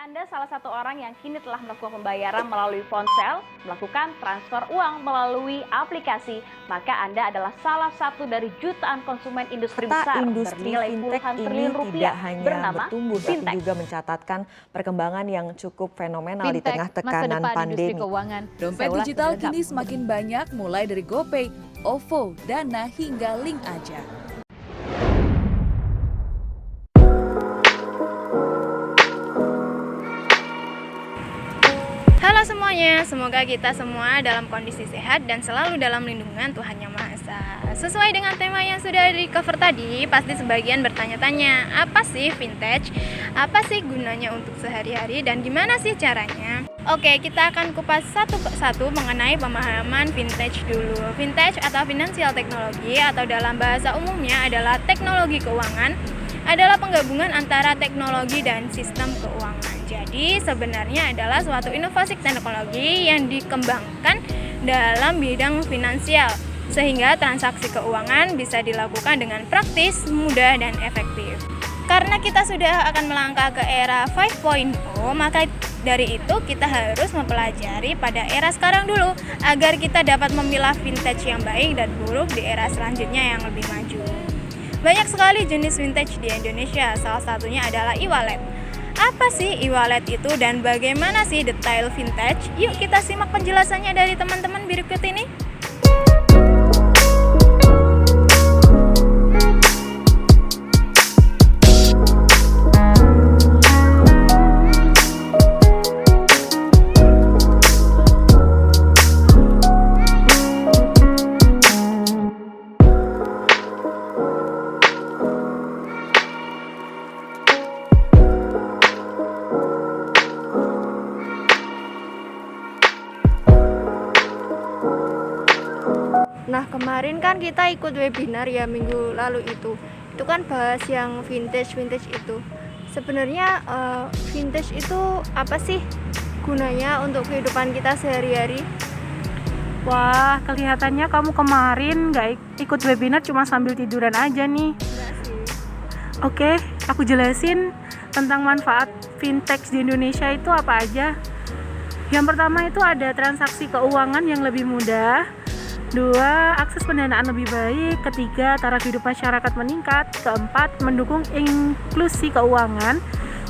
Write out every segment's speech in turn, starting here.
Anda salah satu orang yang kini telah melakukan pembayaran melalui ponsel, melakukan transfer uang melalui aplikasi, maka Anda adalah salah satu dari jutaan konsumen industri besar bernilai puluhan triliun rupiah tidak hanya bernama bertumbuh, tapi fintech. juga mencatatkan perkembangan yang cukup fenomenal di tengah Masa tekanan depan industri pandemi. keuangan. Dompet digital kini semakin banyak, mulai dari GoPay, OVO, Dana, hingga Link Aja. Halo semuanya, semoga kita semua dalam kondisi sehat dan selalu dalam lindungan Tuhan Yang Maha Esa. Sesuai dengan tema yang sudah di cover tadi, pasti sebagian bertanya-tanya, apa sih vintage? Apa sih gunanya untuk sehari-hari dan gimana sih caranya? Oke, kita akan kupas satu persatu mengenai pemahaman vintage dulu. Vintage atau financial technology atau dalam bahasa umumnya adalah teknologi keuangan, adalah penggabungan antara teknologi dan sistem keuangan. Jadi sebenarnya adalah suatu inovasi teknologi yang dikembangkan dalam bidang finansial sehingga transaksi keuangan bisa dilakukan dengan praktis, mudah, dan efektif. Karena kita sudah akan melangkah ke era 5.0, maka dari itu kita harus mempelajari pada era sekarang dulu agar kita dapat memilah vintage yang baik dan buruk di era selanjutnya yang lebih maju. Banyak sekali jenis vintage di Indonesia, salah satunya adalah e-wallet. Apa sih e-wallet itu dan bagaimana sih detail vintage? Yuk kita simak penjelasannya dari teman-teman berikut ini. Nah, kemarin kan kita ikut webinar ya minggu lalu itu kan bahas yang vintage itu. Sebenarnya vintage itu apa sih gunanya untuk kehidupan kita sehari-hari? Wah, kelihatannya kamu kemarin nggak ikut webinar, cuma sambil tiduran aja nih. Enggak sih. Oke, aku jelasin tentang manfaat vintage di Indonesia itu apa aja. Yang pertama itu ada transaksi keuangan yang lebih mudah. 2, akses pendanaan lebih baik. 3, taraf hidup masyarakat meningkat. 4, mendukung inklusi keuangan.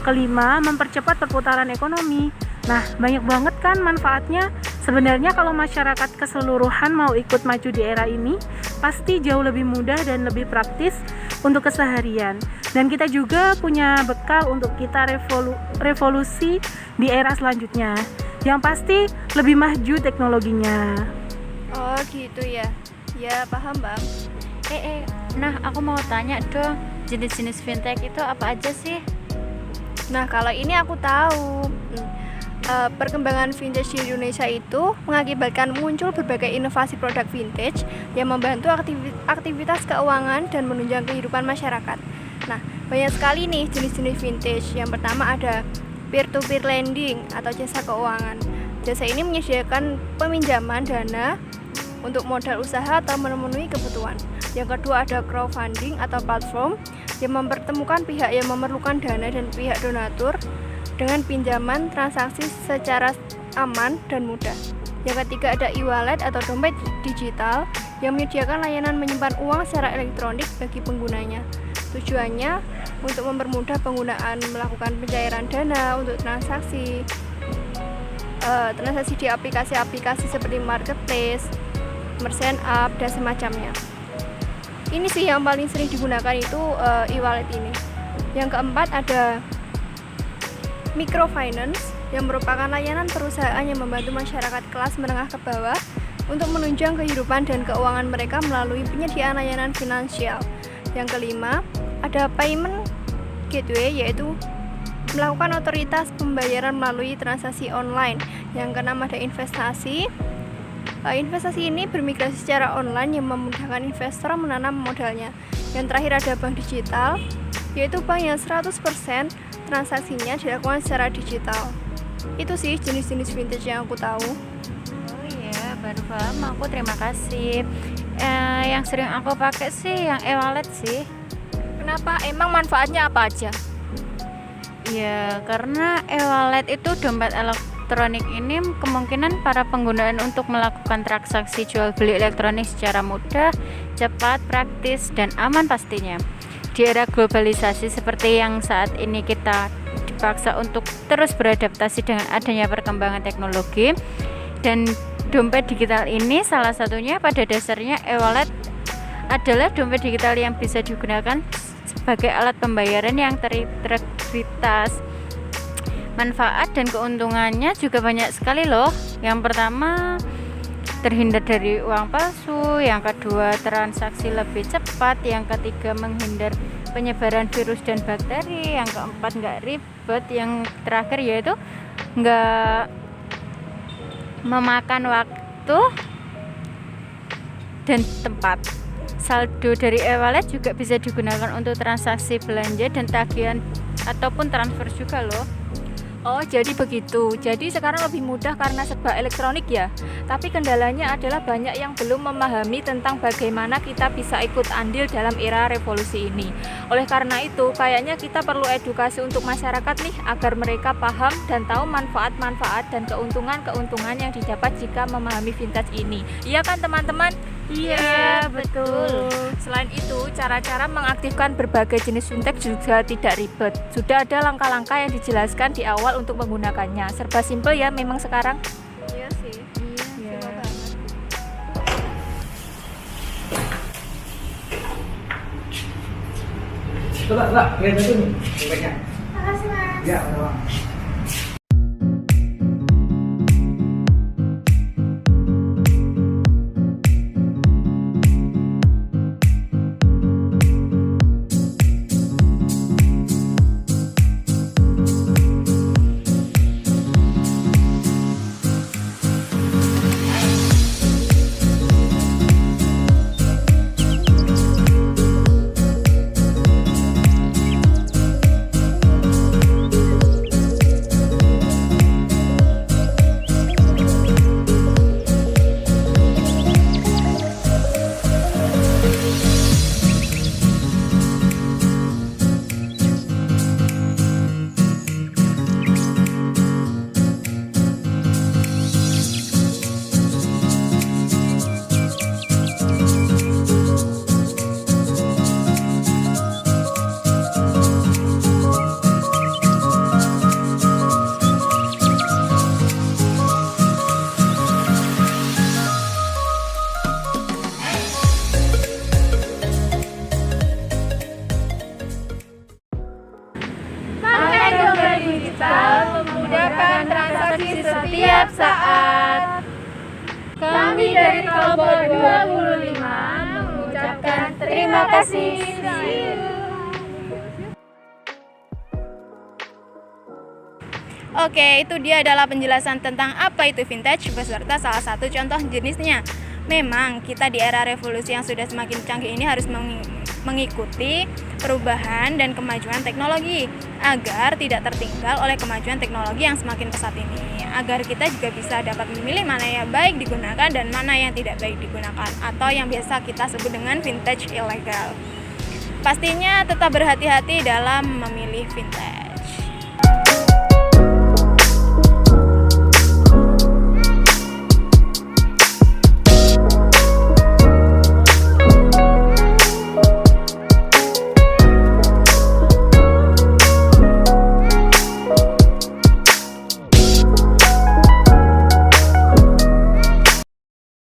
5, mempercepat perputaran ekonomi. Nah, banyak banget kan manfaatnya. Sebenarnya kalau masyarakat keseluruhan mau ikut maju di era ini, pasti jauh lebih mudah dan lebih praktis untuk keseharian. Dan kita juga punya bekal untuk kita revolusi di era selanjutnya. Yang pasti lebih maju teknologinya. Oh gitu ya. Ya paham bang. Nah aku mau tanya dong, jenis-jenis fintech itu apa aja sih? Nah kalau ini aku tahu. Perkembangan vintage di Indonesia itu mengakibatkan muncul berbagai inovasi produk vintage yang membantu aktivitas keuangan dan menunjang kehidupan masyarakat. Nah banyak sekali nih jenis-jenis vintage. Yang pertama ada peer-to-peer lending atau jasa keuangan. Jasa ini menyediakan peminjaman dana untuk modal usaha atau memenuhi kebutuhan. Yang kedua ada crowdfunding atau platform yang mempertemukan pihak yang memerlukan dana dan pihak donatur dengan pinjaman transaksi secara aman dan mudah. Yang ketiga ada e-wallet atau dompet digital yang menyediakan layanan menyimpan uang secara elektronik bagi penggunanya. Tujuannya untuk mempermudah penggunaan melakukan pencairan dana untuk transaksi di aplikasi-aplikasi seperti marketplace, merchant app, dan semacamnya. Ini sih yang paling sering digunakan itu e-wallet ini. Yang keempat ada microfinance yang merupakan layanan perusahaan yang membantu masyarakat kelas menengah ke bawah untuk menunjang kehidupan dan keuangan mereka melalui penyediaan layanan finansial. Yang kelima ada payment gateway, yaitu melakukan otoritas pembayaran melalui transaksi online. Yang keenam ada investasi. Investasi ini bermigrasi secara online yang memudahkan investor menanam modalnya. Yang terakhir ada bank digital, yaitu bank yang 100% transaksinya dilakukan secara digital. Itu sih jenis-jenis vintage yang aku tahu. Oh iya, baru paham aku, terima kasih. Yang sering aku pakai sih yang e-wallet sih. Kenapa? Emang manfaatnya apa aja? Ya, karena e-wallet itu dompet elektronik ini kemungkinan para penggunaan untuk melakukan transaksi jual beli elektronik secara mudah, cepat, praktis, dan aman pastinya. Di era globalisasi seperti yang saat ini kita dipaksa untuk terus beradaptasi dengan adanya perkembangan teknologi, dan dompet digital ini salah satunya. Pada dasarnya e-wallet adalah dompet digital yang bisa digunakan sebagai alat pembayaran yang terintegritas. Manfaat dan keuntungannya juga banyak sekali loh. Yang pertama, terhindar dari uang palsu. Yang kedua, transaksi lebih cepat. Yang ketiga, menghindar penyebaran virus dan bakteri. Yang keempat, nggak ribet. Yang terakhir yaitu nggak memakan waktu dan tempat. Saldo dari e-wallet juga bisa digunakan untuk transaksi belanja dan tagihan ataupun transfer juga loh. Oh, jadi begitu. Jadi sekarang lebih mudah karena serba elektronik ya. Tapi kendalanya adalah banyak yang belum memahami tentang bagaimana kita bisa ikut andil dalam era revolusi ini. Oleh karena itu, kayaknya kita perlu edukasi untuk masyarakat nih agar mereka paham dan tahu manfaat-manfaat dan keuntungan-keuntungan yang didapat jika memahami vintage ini. Iya kan teman-teman? Iya, betul. Selain itu, cara-cara mengaktifkan berbagai jenis vintage juga tidak ribet. Sudah ada langkah-langkah yang dijelaskan di awal untuk menggunakannya. Serba simpel ya memang sekarang. Iya sih. Iya, banget. Coba, lihat itu nih, dompetnya. Makasih, Mas. Ya, udah. Memudahkan transaksi setiap saat. Kami dari kelompok 25 mengucapkan terima kasih. Oke, itu dia adalah penjelasan tentang apa itu vintage beserta salah satu contoh jenisnya. Memang kita di era revolusi yang sudah semakin canggih ini harus mengikuti perubahan dan kemajuan teknologi agar tidak tertinggal oleh kemajuan teknologi yang semakin pesat ini, agar kita juga bisa dapat memilih mana yang baik digunakan dan mana yang tidak baik digunakan, atau yang biasa kita sebut dengan vintage ilegal. Pastinya tetap berhati-hati dalam memilih vintage.